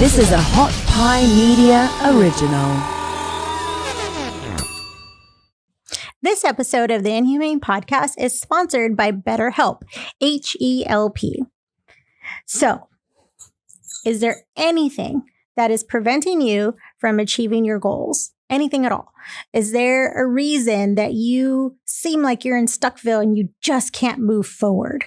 This is a Hot Pie Media original. This episode of the Inhumane podcast is sponsored by BetterHelp, H-E-L-P. So, is there anything that is preventing you from achieving your goals? Anything at all? Is there a reason that you seem like you're in Stuckville and you just can't move forward?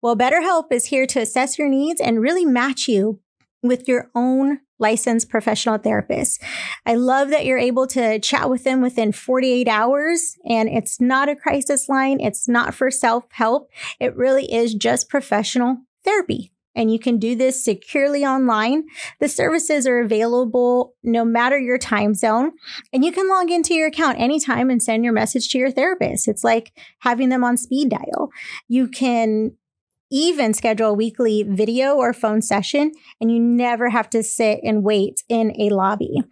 Well, BetterHelp is here to assess your needs and really match you with your own licensed professional therapist. I love that you're able to chat with them within 48 hours, and it's not a crisis line. It's not for self-help. It really is just professional therapy. And you can do this securely online. The services are available no matter your time zone. And you can log into your account anytime and send your message to your therapist. It's like having them on speed dial. You can even schedule a weekly video or phone session, and you never have to sit and wait in a lobby.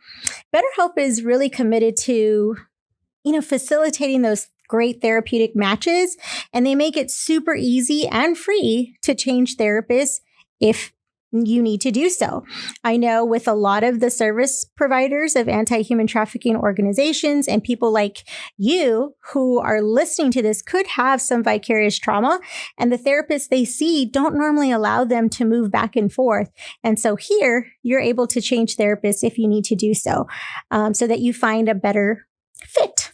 BetterHelp is really committed to, facilitating those great therapeutic matches, and they make it super easy and free to change therapists if you need to do so. I know with a lot of the service providers of anti-human trafficking organizations and people like you who are listening to this could have some vicarious trauma, and the therapists they see don't normally allow them to move back and forth. And so here, you're able to change therapists if you need to do so, so that you find a better fit.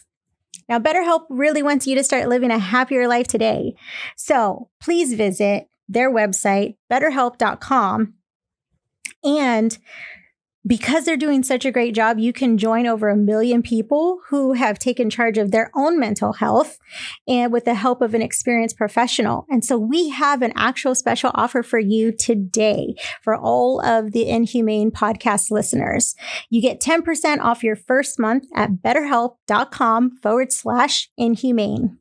Now, BetterHelp really wants you to start living a happier life today. So please visit their website, betterhelp.com. And because they're doing such a great job, you can join over 1 million people who have taken charge of their own mental health and with the help of an experienced professional. And so we have an actual special offer for you today for all of the Inhumane podcast listeners. You get 10% off your first month at betterhelp.com/inhumane.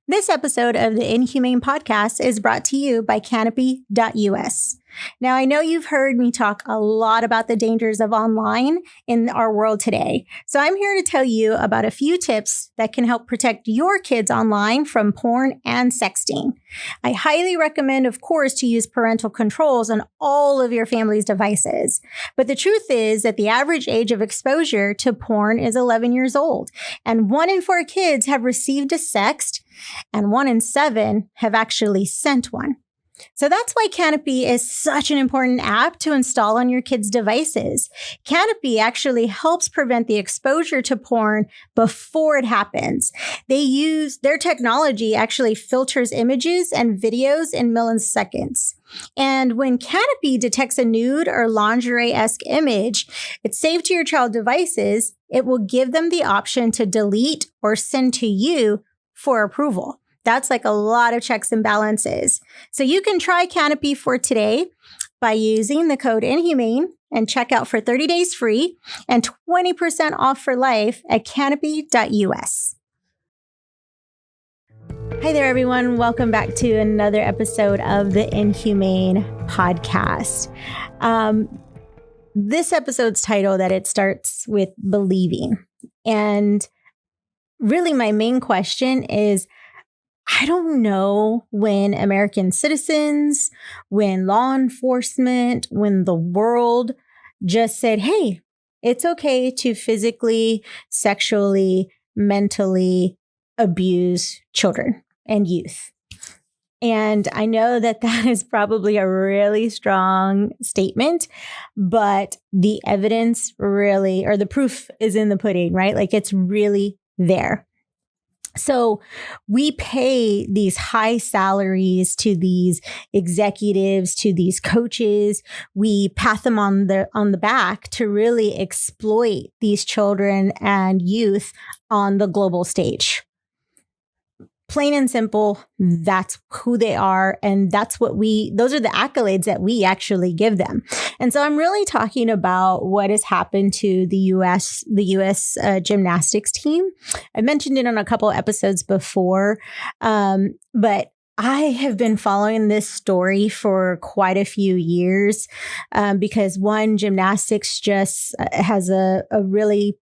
This episode of the Inhumane podcast is brought to you by Canopy.us. Now, I know you've heard me talk a lot about the dangers of online in our world today. So I'm here to tell you about a few tips that can help protect your kids online from porn and sexting. I highly recommend, of course, to use parental controls on all of your family's devices. But the truth is that the average age of exposure to porn is 11 years old. And 1 in 4 kids have received a sext, and 1 in 7 have actually sent one. So that's why Canopy is such an important app to install on your kids' devices. Canopy actually helps prevent the exposure to porn before it happens. Their technology actually filters images and videos in milliseconds. And when Canopy detects a nude or lingerie-esque image, it's saved to your child devices. It will give them the option to delete or send to you for approval. That's like a lot of checks and balances. So you can try Canopy for today by using the code Inhumane and check out for 30 days free and 20% off for life at Canopy.us. Hi there, everyone. Welcome back to another episode of the Inhumane podcast. This episode's title that it starts with believing. And really my main question is, I don't know when American citizens, when law enforcement, when the world just said, hey, it's okay to physically, sexually, mentally abuse children and youth. And I know that that is probably a really strong statement, but the evidence really, or the proof is in the pudding, right? Like it's really there. So we pay these high salaries to these executives, to these coaches. We pat them on the back to really exploit these children and youth on the global stage. Plain and simple, that's who they are. And those are the accolades that we actually give them. And so I'm really talking about what has happened to the U.S. Gymnastics team. I mentioned it on a couple of episodes before, but I have been following this story for quite a few years because gymnastics just has a really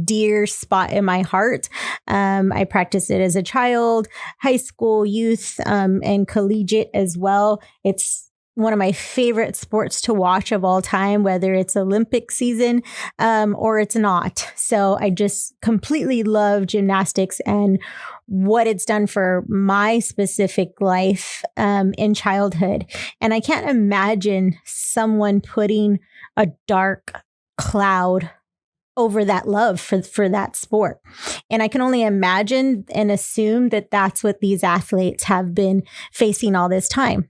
dear spot in my heart. I practiced it as a child, high school, youth, and collegiate as well. It's one of my favorite sports to watch of all time, whether it's Olympic season or it's not. So I just completely love gymnastics and what it's done for my specific life in childhood. And I can't imagine someone putting a dark cloud over that love for that sport. And I can only imagine and assume that that's what these athletes have been facing all this time.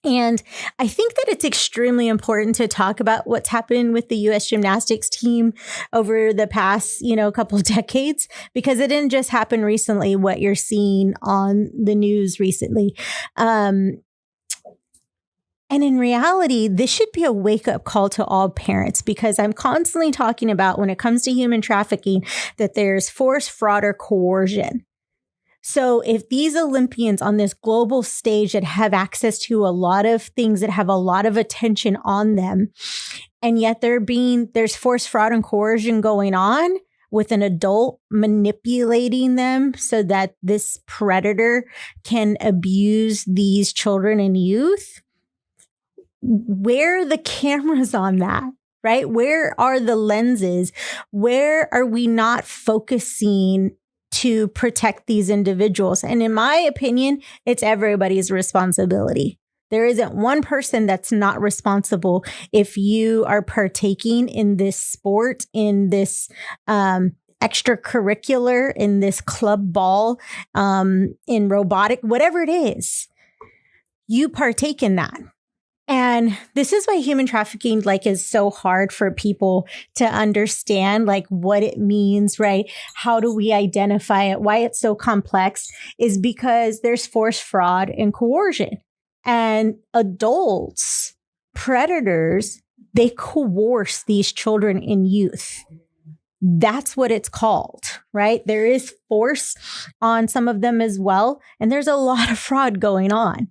And I think that it's extremely important to talk about what's happened with the U.S. gymnastics team over the past, couple of decades, because it didn't just happen recently, what you're seeing on the news recently. And in reality, this should be a wake-up call to all parents, because I'm constantly talking about, when it comes to human trafficking, that there's force, fraud, or coercion. So if these Olympians on this global stage that have access to a lot of things, that have a lot of attention on them, and yet there's force, fraud, and coercion going on with an adult manipulating them so that this predator can abuse these children and youth, where are the cameras on that? Right? Where are the lenses? Where are we not focusing to protect these individuals? And in my opinion, it's everybody's responsibility. There isn't one person that's not responsible if you are partaking in this sport, in this extracurricular, in this club ball, in robotic, whatever it is, you partake in that. And this is why human trafficking is so hard for people to understand, what it means, right? How do we identify it? Why it's so complex is because there's force, fraud, and coercion. And adults, predators, they coerce these children and youth. That's what it's called, right? There is force on some of them as well. And there's a lot of fraud going on.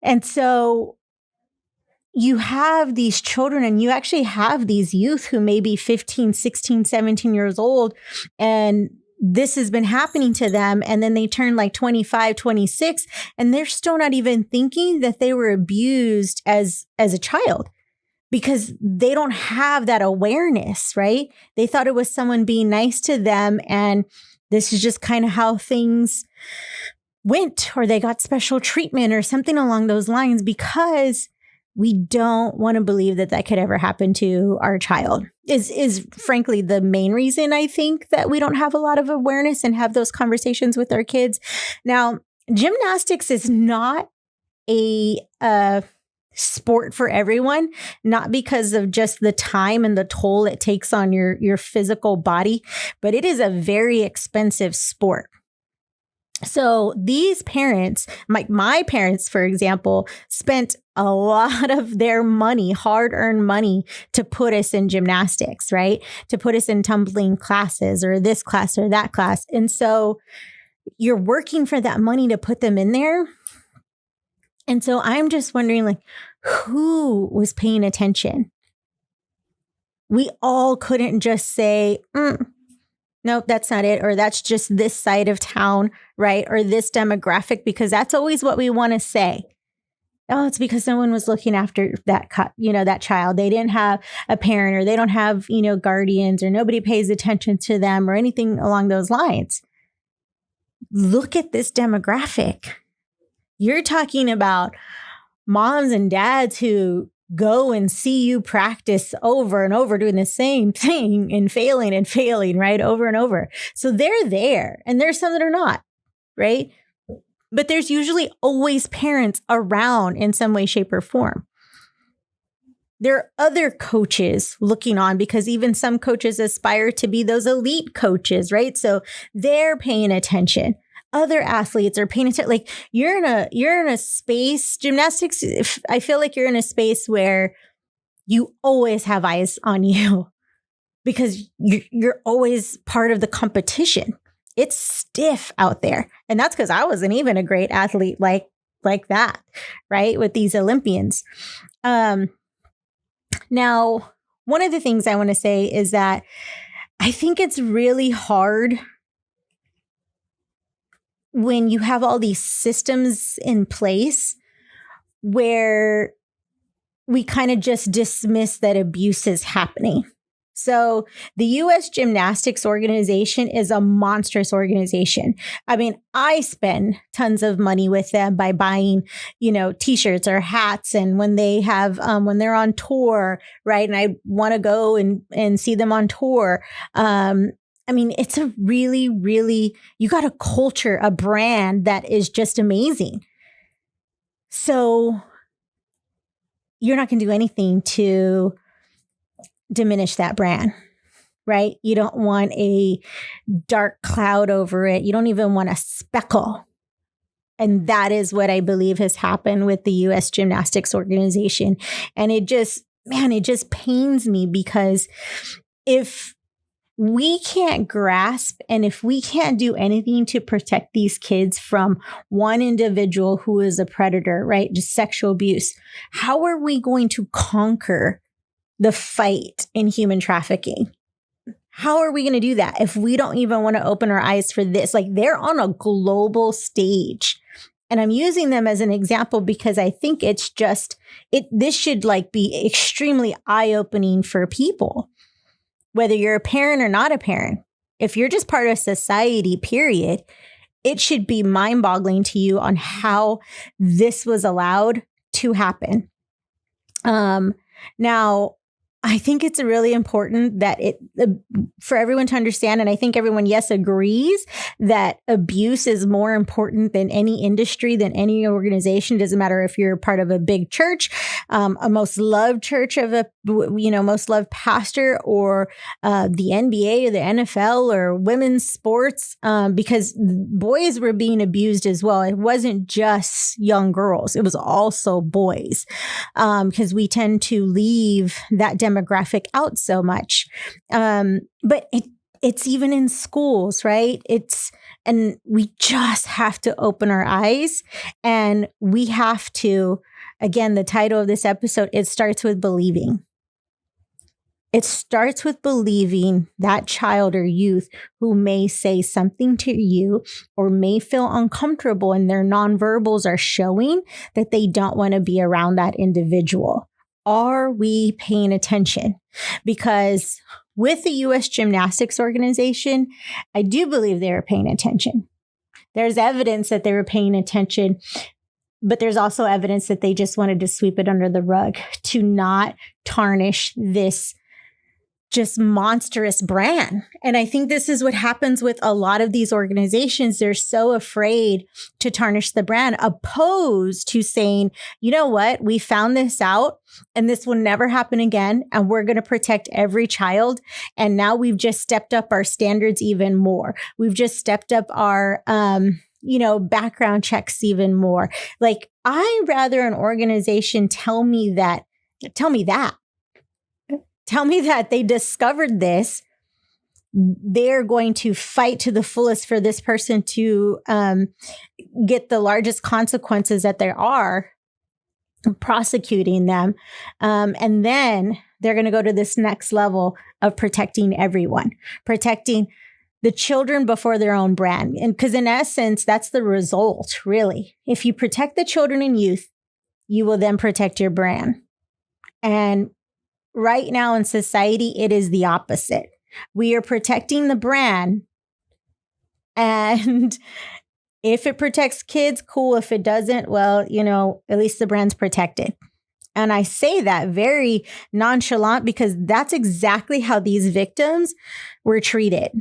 And so you have these children, and you actually have these youth who may be 15, 16, 17 years old, and this has been happening to them. And then they turn 25, 26, and they're still not even thinking that they were abused as a child, because they don't have that awareness, right? They thought it was someone being nice to them, and this is just kind of how things went, or they got special treatment or something along those lines, because we don't want to believe that could ever happen to our child is frankly the main reason I think that we don't have a lot of awareness and have those conversations with our kids. Now, gymnastics is not a sport for everyone, not because of just the time and the toll it takes on your physical body, but it is a very expensive sport. So these parents, my parents, for example, spent a lot of their money, hard-earned money, to put us in gymnastics, right? To put us in tumbling classes, or this class or that class. And so you're working for that money to put them in there. And so I'm just wondering, who was paying attention? We all couldn't just say, nope, that's not it. Or that's just this side of town, right? Or this demographic, because that's always what we want to say. Oh, it's because no one was looking after that child. They didn't have a parent, or they don't have, guardians, or nobody pays attention to them, or anything along those lines. Look at this demographic. You're talking about moms and dads who go and see you practice over and over, doing the same thing and failing, right? Over and over. So they're there, and there's some that are not, right? But there's usually always parents around in some way, shape, or form. There are other coaches looking on, because even some coaches aspire to be those elite coaches, right? So they're paying attention. Other athletes are paying attention. You're in a space, gymnastics, I feel like you're in a space where you always have eyes on you, because you're always part of the competition. It's stiff out there. And that's because I wasn't even a great athlete like that, right? With these Olympians. Now, one of the things I want to say is that I think it's really hard when you have all these systems in place where we kind of just dismiss that abuse is happening. So the U.S. Gymnastics organization is a monstrous organization. I mean, I spend tons of money with them by buying, t-shirts or hats. And when they have, when they're on tour, right. And I want to go and see them on tour. I mean, it's a really, really, you got a culture, a brand that is just amazing. So you're not going to do anything to diminish that brand, right? You don't want a dark cloud over it. You don't even want a speckle. And that is what I believe has happened with the U.S. Gymnastics organization. And it just pains me, because if we can't grasp and if we can't do anything to protect these kids from one individual who is a predator, right? Just sexual abuse, how are we going to conquer the fight in human trafficking? How are we going to do that if we don't even want to open our eyes for this? Like, they're on a global stage. And I'm using them as an example because I think it's just, this should be extremely eye-opening for people, whether you're a parent or not a parent. If you're just part of society, period, it should be mind-boggling to you on how this was allowed to happen. Now, I think it's really important that for everyone to understand, and I think everyone, yes, agrees that abuse is more important than any industry, than any organization. Doesn't matter if you're part of a big church, a most loved church of most loved pastor, or the NBA or the NFL or women's sports, because boys were being abused as well. It wasn't just young girls. It was also boys, because we tend to leave that demographic out so much. But it's even in schools, right? And we just have to open our eyes, and we have to, again, the title of this episode, it starts with believing. It starts with believing that child or youth who may say something to you or may feel uncomfortable, and their nonverbals are showing that they don't want to be around that individual. Are we paying attention? Because with the U.S. Gymnastics organization, I do believe they were paying attention. There's evidence that they were paying attention, but there's also evidence that they just wanted to sweep it under the rug to not tarnish this just monstrous brand. And I think this is what happens with a lot of these organizations. They're so afraid to tarnish the brand, opposed to saying, you know what, we found this out and this will never happen again. And we're going to protect every child. And now we've just stepped up our standards even more. We've just stepped up our, background checks even more. Like, I rather an organization tell me that they discovered this. They're going to fight to the fullest for this person to get the largest consequences that there are, prosecuting them. And then they're going to go to this next level of protecting everyone, protecting the children before their own brand. And because in essence, that's the result, really. If you protect the children and youth, you will then protect your brand. And right now in society, it is the opposite. We are protecting the brand. And if it protects kids, cool. If it doesn't, well, at least the brand's protected. And I say that very nonchalant because that's exactly how these victims were treated.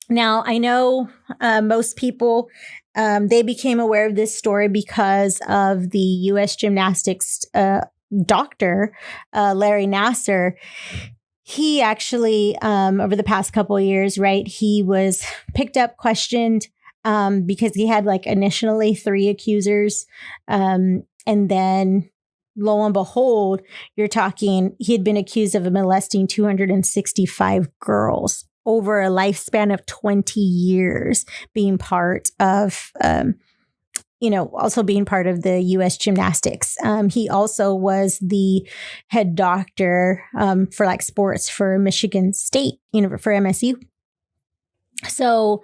Now, I know most people, they became aware of this story because of the U.S. Gymnastics doctor, Larry Nassar. He actually, over the past couple of years, right, he was picked up, questioned, because he had initially 3 accusers. And then lo and behold, you're talking, he had been accused of molesting 265 girls over a lifespan of 20 years, being part of, also being part of the U.S. Gymnastics. He also was the head doctor for sports for Michigan State, for MSU. So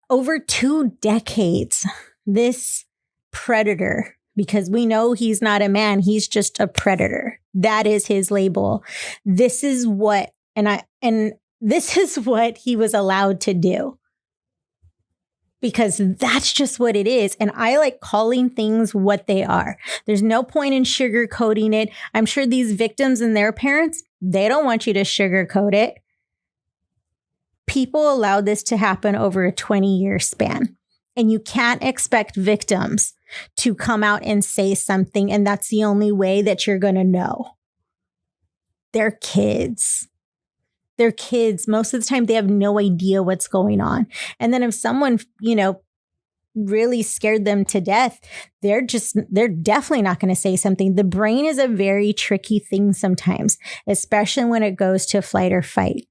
over 2 decades, this predator because we know he's not a man. He's just a predator. That is his label. This is what, and this is what he was allowed to do, because that's just what it is. And I like calling things what they are. There's no point in sugarcoating it. I'm sure these victims and their parents, they don't want you to sugarcoat it. People allowed this to happen over a 20-year span. And you can't expect victims to come out and say something, and that's the only way that you're going to know. They're kids. They're kids. Most of the time, they have no idea what's going on. And then if someone, really scared them to death, they're definitely not going to say something. The brain is a very tricky thing sometimes, especially when it goes to flight or fight.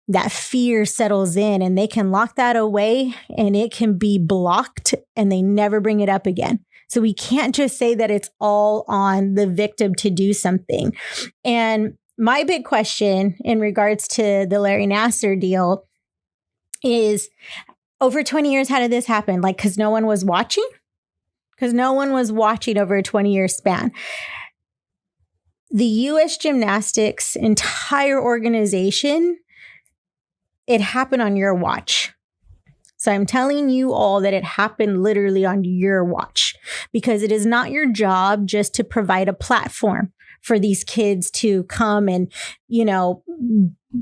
That fear settles in and they can lock that away and it can be blocked and they never bring it up again. So we can't just say that it's all on the victim to do something. And my big question in regards to the Larry Nassar deal is, over 20 years, how did this happen? Like, because no one was watching? Because no one was watching over a 20-year span. The U.S. Gymnastics entire organization, it happened on your watch. So I'm telling you all that it happened literally on your watch, because it is not your job just to provide a platform for these kids to come and,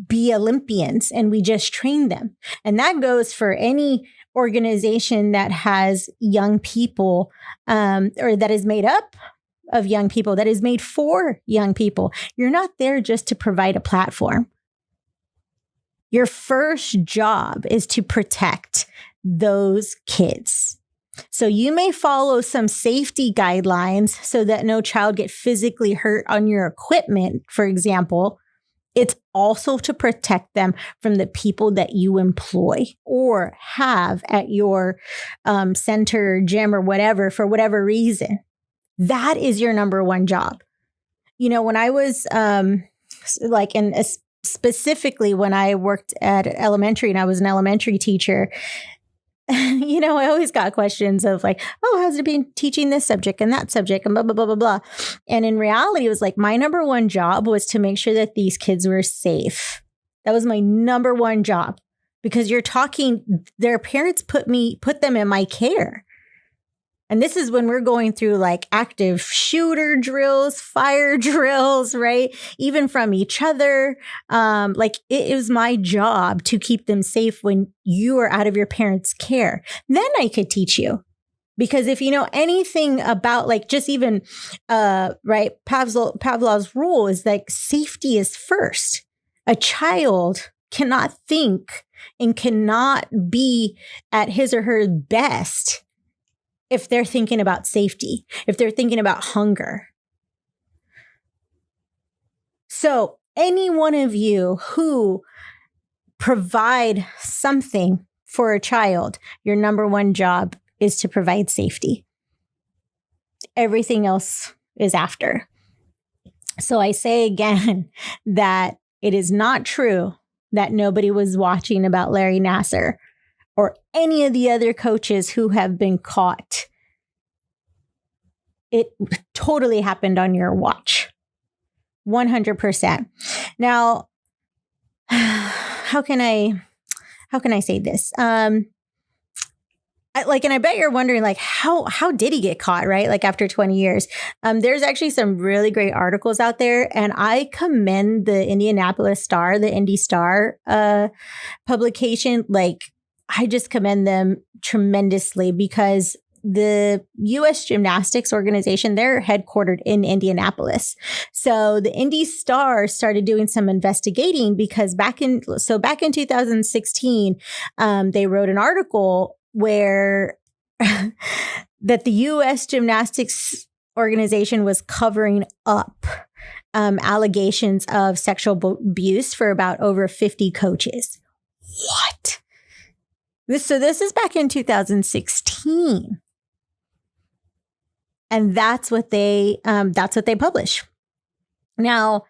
be Olympians, and we just train them. And that goes for any organization that has young people, or that is made up of young people, that is made for young people. You're not there just to provide a platform. Your first job is to protect those kids. So you may follow some safety guidelines so that no child get physically hurt on your equipment, for example. It's also to protect them from the people that you employ or have at your center, gym, or whatever, for whatever reason. That is your number one job. When I was specifically when I worked at elementary and I was an elementary teacher, I always got questions of like, oh, how's it been teaching this subject and that subject and blah, blah, blah, blah, blah. And in reality, it was like my number one job was to make sure that these kids were safe. That was my number one job, because their parents put them in my care. And this is when we're going through like active shooter drills, fire drills, right? Even from each other. It was my job to keep them safe when you are out of your parents' care. Then I could teach you. Because if you know anything about Pavlov's rule is like safety is first. A child cannot think and cannot be at his or her best if they're thinking about safety, if they're thinking about hunger. So any one of you who provide something for a child, your number one job is to provide safety. Everything else is after. So I say again that it is not true that nobody was watching about Larry Nassar or any of the other coaches who have been caught. It totally happened on your watch. 100%. Now, how can I say this? And I bet you're wondering, like, how did he get caught, right? Like after 20 years. There's actually some really great articles out there, and I commend the Indianapolis Star, the Indy Star publication. Like, I just commend them tremendously, because the U.S. Gymnastics organization, they're headquartered in Indianapolis. So the Indy Star started doing some investigating, because back in 2016, they wrote an article where that the U.S. Gymnastics organization was covering up allegations of sexual abuse for about over 50 coaches. What? This is back in 2016. And that's what they publish. Now,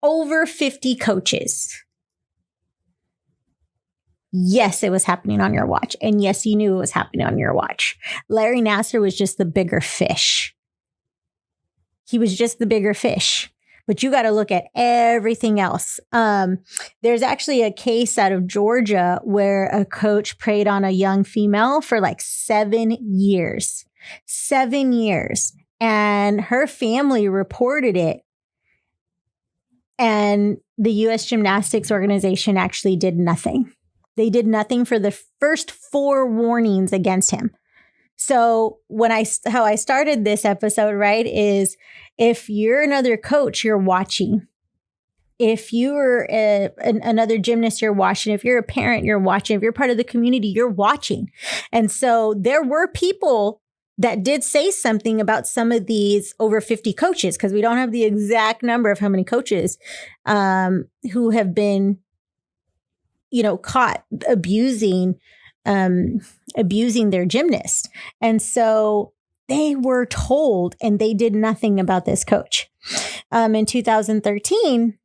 over 50 coaches. Yes, it was happening on your watch. And yes, you knew it was happening on your watch. Larry Nassar was just the bigger fish. He was just the bigger fish. But you got to look at everything else. There's actually a case out of Georgia where a coach preyed on a young female for like 7 years. 7 years. And her family reported it. And the U.S. Gymnastics organization actually did nothing. They did nothing for the first 4 warnings against him. So how I started this episode, right, is if you're another coach, you're watching. If you're another gymnast, you're watching. If you're a parent, you're watching. If you're part of the community, you're watching. And so there were people that did say something about some of these over 50 coaches, because we don't have the exact number of how many coaches who have been, caught abusing their gymnast. And so they were told, and they did nothing about this coach. In 2013,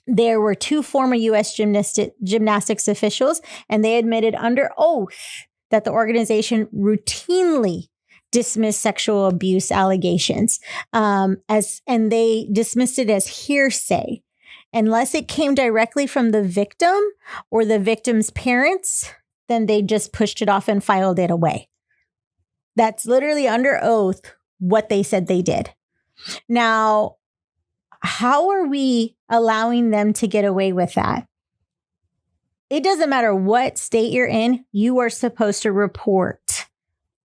there were 2 former U.S. gymnastics officials, and they admitted under oath that the organization routinely dismissed sexual abuse allegations, and they dismissed it as hearsay, unless it came directly from the victim or the victim's parents. Then they just pushed it off and filed it away. That's literally under oath what they said they did. Now, how are we allowing them to get away with that? It doesn't matter what state you're in, you are supposed to report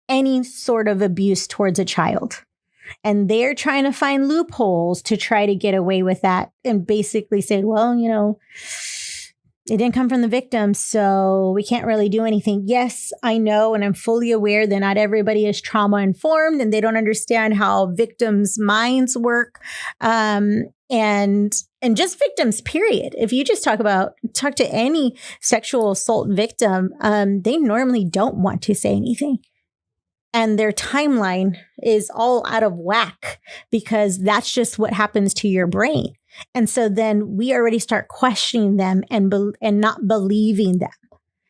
any sort of abuse towards a child. And they're trying to find loopholes to try to get away with that and basically say, well, it didn't come from the victim, so we can't really do anything. Yes, I know, and I'm fully aware that not everybody is trauma informed and they don't understand how victims' minds work. And just victims, period. If you just talk to any sexual assault victim, they normally don't want to say anything. And their timeline is all out of whack because that's just what happens to your brain. And so then we already start questioning them and not believing them.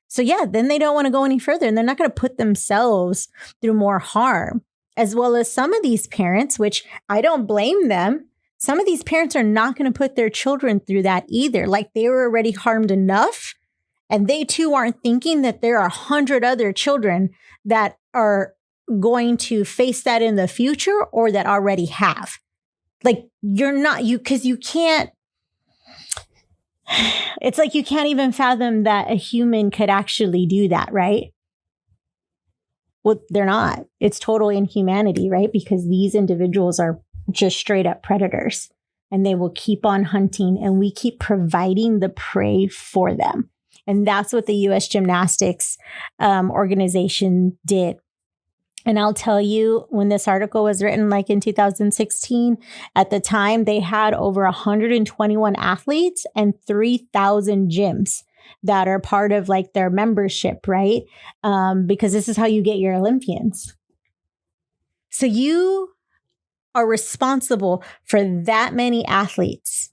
So yeah, then they don't want to go any further, and they're not going to put themselves through more harm, as well as some of these parents, which I don't blame them. Some of these parents are not going to put their children through that either. Like, they were already harmed enough, and they too aren't thinking that there are 100 other children that are going to face that in the future or that already have. Like, because you can't, it's like you can't even fathom that a human could actually do that, right? Well, they're not. It's total inhumanity, right? Because these individuals are just straight up predators, and they will keep on hunting, and we keep providing the prey for them. And that's what the U.S. Gymnastics organization did. And I'll tell you, when this article was written, like in 2016, at the time, they had over 121 athletes and 3,000 gyms that are part of like their membership, right? Because this is how you get your Olympians. So you are responsible for that many athletes.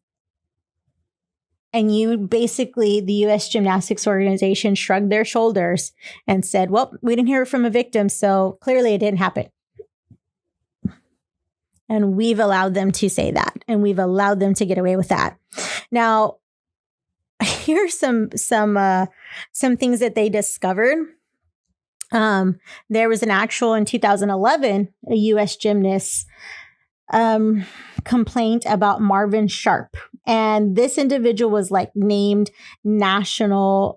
And you basically, the U.S. Gymnastics organization shrugged their shoulders and said, well, we didn't hear from a victim, so clearly it didn't happen. And we've allowed them to say that, and we've allowed them to get away with that. Now, here's some things that they discovered. There was an actual, in 2011, a U.S. gymnast complaint about Marvin Sharp. And this individual was like named national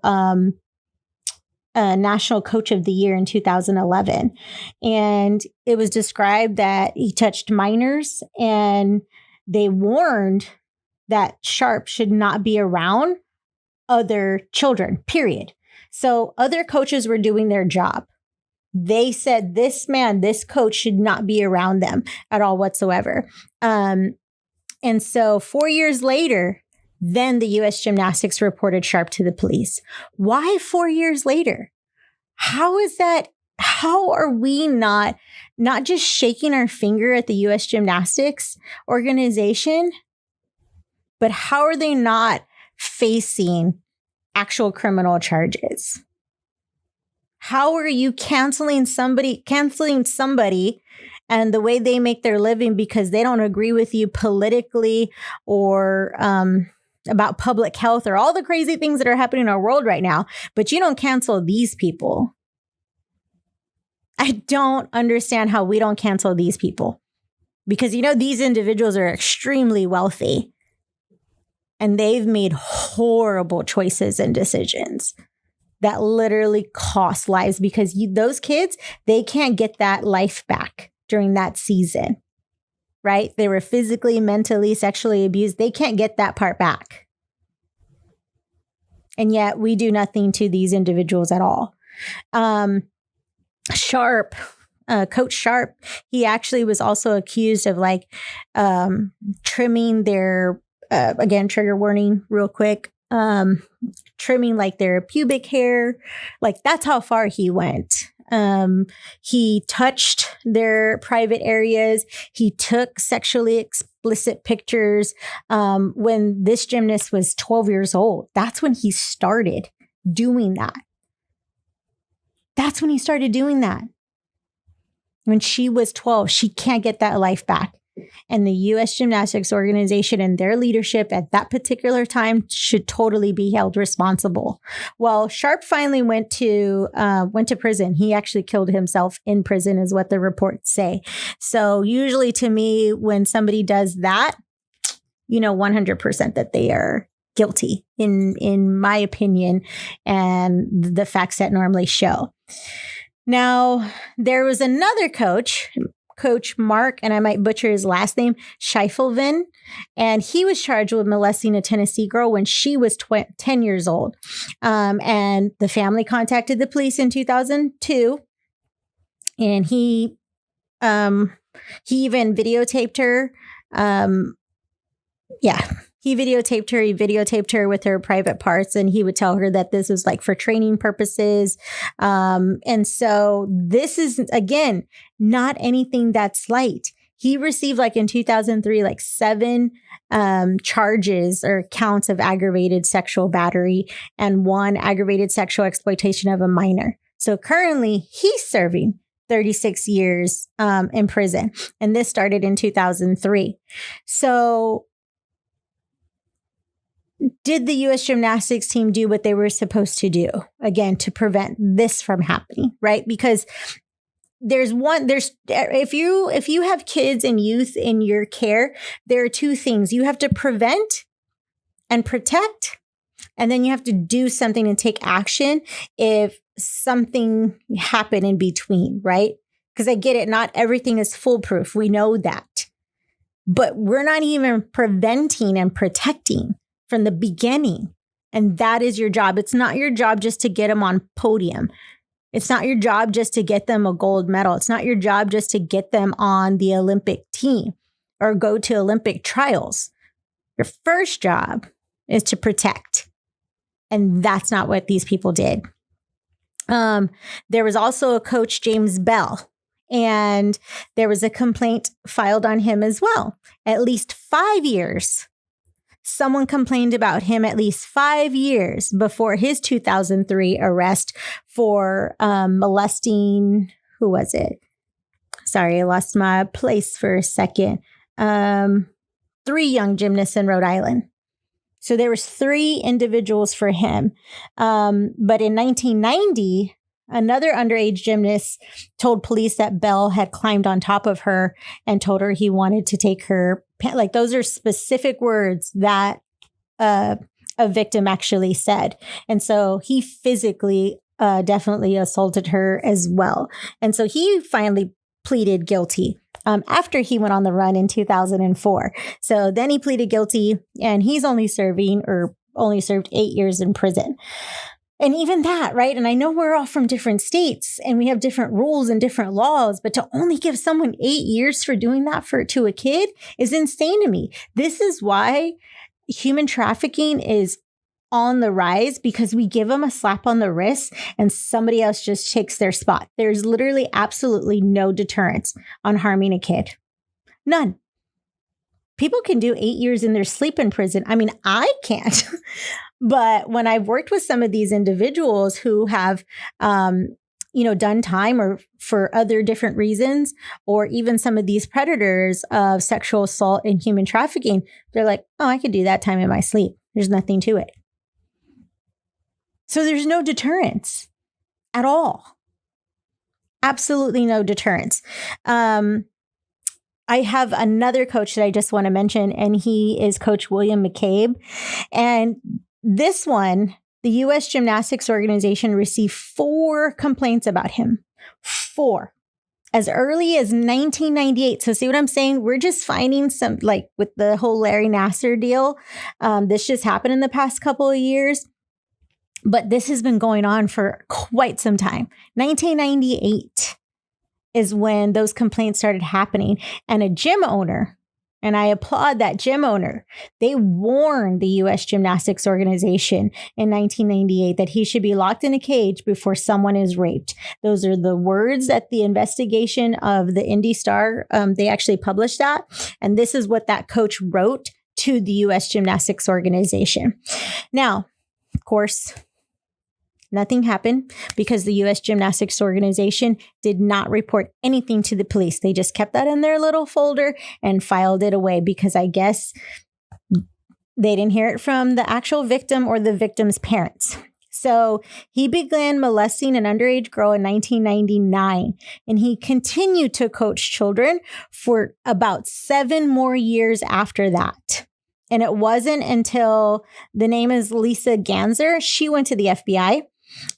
coach of the year in 2011. And it was described that he touched minors, and they warned that Sharp should not be around other children, period. So other coaches were doing their job. They said this coach should not be around them at all whatsoever. And so 4 years later, then the U.S. Gymnastics reported Sharp to the police. Why 4 years later? How is that? How are we not just shaking our finger at the U.S. Gymnastics organization, but how are they not facing actual criminal charges. How are you canceling somebody and the way they make their living because they don't agree with you politically or about public health or all the crazy things that are happening in our world right now, but you don't cancel these people? I don't understand how we don't cancel these people, because, these individuals are extremely wealthy and they've made horrible choices and decisions that literally cost lives, because those kids, they can't get that life back during that season, right? They were physically, mentally, sexually abused. They can't get that part back. And yet we do nothing to these individuals at all. Sharp, Coach Sharp, he actually was also accused of trimming their, again, trigger warning real quick, trimming their pubic hair. That's how far he went. He touched their private areas. He took sexually explicit pictures. When this gymnast was 12 years old, that's when he started doing that. When she was 12, she can't get that life back. And the U.S. Gymnastics organization and their leadership at that particular time should totally be held responsible. Well, Sharp finally went to prison. He actually killed himself in prison, is what the reports say. So usually, to me, when somebody does that, 100% that they are guilty, in my opinion, and the facts that normally show. Now, there was another Coach Mark, and I might butcher his last name, Schiefelvin, and he was charged with molesting a Tennessee girl when she was 10 years old. And the family contacted the police in 2002, and he even videotaped her. He videotaped her with her private parts, and he would tell her that this was for training purposes. And so this is, again, not anything that's light. He received in 2003, 7 charges or counts of aggravated sexual battery and 1 aggravated sexual exploitation of a minor. So currently he's serving 36 years in prison. And this started in 2003. So did the U.S. Gymnastics team do what they were supposed to do, again, to prevent this from happening, right? Because if you have kids and youth in your care, there are 2 things. You have to prevent and protect, and then you have to do something and take action if something happened in between, right? Because I get it, not everything is foolproof. We know that. But we're not even preventing and protecting from the beginning. And that is your job. It's not your job just to get them on podium. It's not your job just to get them a gold medal. It's not your job just to get them on the Olympic team or go to Olympic trials. Your first job is to protect. And that's not what these people did. There was also a coach, James Bell, and there was a complaint filed on him as well. At least 5 years. Someone complained about him at least 5 years before his 2003 arrest for molesting, who was it? Sorry, I lost my place for a second. 3 young gymnasts in Rhode Island. So there was 3 individuals for him. But in 1990, another underage gymnast told police that Bell had climbed on top of her and told her he wanted to take her. Those are specific words that a victim actually said. And so he physically definitely assaulted her as well. And so he finally pleaded guilty after he went on the run in 2004. So then he pleaded guilty, and he's only served 8 years in prison. And even that, right? And I know we're all from different states and we have different rules and different laws, but to only give someone 8 years for doing that to a kid is insane to me. This is why human trafficking is on the rise, because we give them a slap on the wrist and somebody else just takes their spot. There's literally absolutely no deterrence on harming a kid. None. people can do 8 years in their sleep in prison. I mean, I can't. But when I've worked with some of these individuals who have, done time or for other different reasons, or even some of these predators of sexual assault and human trafficking, they're like, oh, I could do that time in my sleep. There's nothing to it. So there's no deterrence at all. Absolutely no deterrence. I have another coach that I just want to mention, and he is Coach William McCabe. And this one, the U.S. Gymnastics organization received 4 complaints about him. 4. As early as 1998. So see what I'm saying? We're just finding some, like with the whole Larry Nassar deal. This just happened in the past couple of years. But this has been going on for quite some time. 1998 is when those complaints started happening. And a gym owner, and I applaud that gym owner, they warned the U.S. Gymnastics organization in 1998 that he should be locked in a cage before someone is raped. Those are the words at the investigation of the Indy Star. They actually published that. And this is what that coach wrote to the U.S. Gymnastics organization. Now, of course, nothing happened because the U.S. Gymnastics organization did not report anything to the police. They just kept that in their little folder and filed it away because I guess they didn't hear it from the actual victim or the victim's parents. So he began molesting an underage girl in 1999, and he continued to coach children for about 7 more years after that. And it wasn't until, the name is Lisa Ganser, she went to the FBI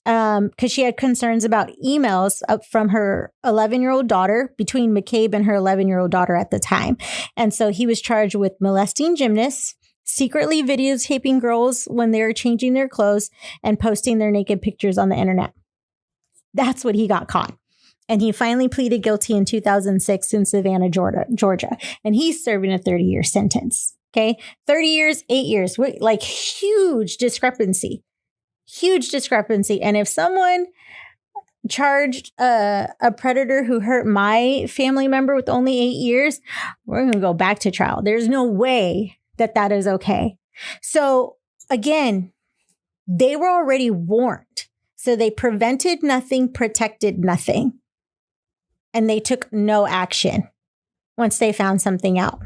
because she had concerns about emails from her 11-year-old daughter, between McCabe and her 11-year-old daughter at the time. And so he was charged with molesting gymnasts, secretly videotaping girls when they were changing their clothes, and posting their naked pictures on the internet. That's what he got caught. And he finally pleaded guilty in 2006 in Savannah, Georgia. And he's serving a 30-year sentence. Okay. 30 years, 8 years, like huge discrepancy. Huge discrepancy. And if someone charged a predator who hurt my family member with only 8 years, we're going to go back to trial. There's no way that that is okay. So again, they were already warned. So they prevented nothing, protected nothing. And they took no action once they found something out.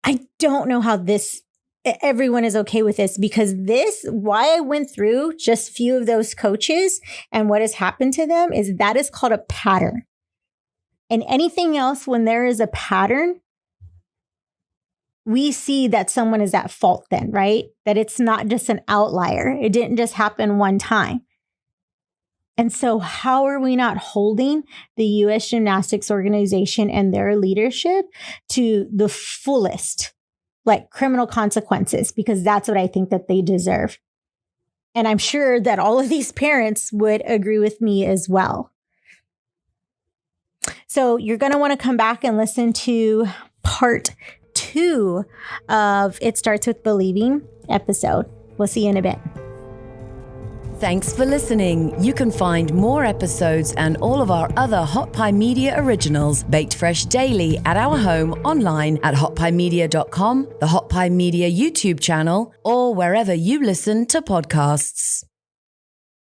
I don't know how everyone is okay with this, because why I went through just few of those coaches and what has happened to them is that is called a pattern. And anything else, when there is a pattern, we see that someone is at fault then, right? That it's not just an outlier. It didn't just happen one time. And so how are we not holding the U.S. Gymnastics organization and their leadership to the fullest, like criminal consequences? Because that's what I think that they deserve. And I'm sure that all of these parents would agree with me as well. So you're going to want to come back and listen to part 2 of It Starts With Believing episode. We'll see you in a bit. Thanks for listening. You can find more episodes and all of our other Hot Pie Media originals baked fresh daily at our home online at hotpiemedia.com, the Hot Pie Media YouTube channel, or wherever you listen to podcasts.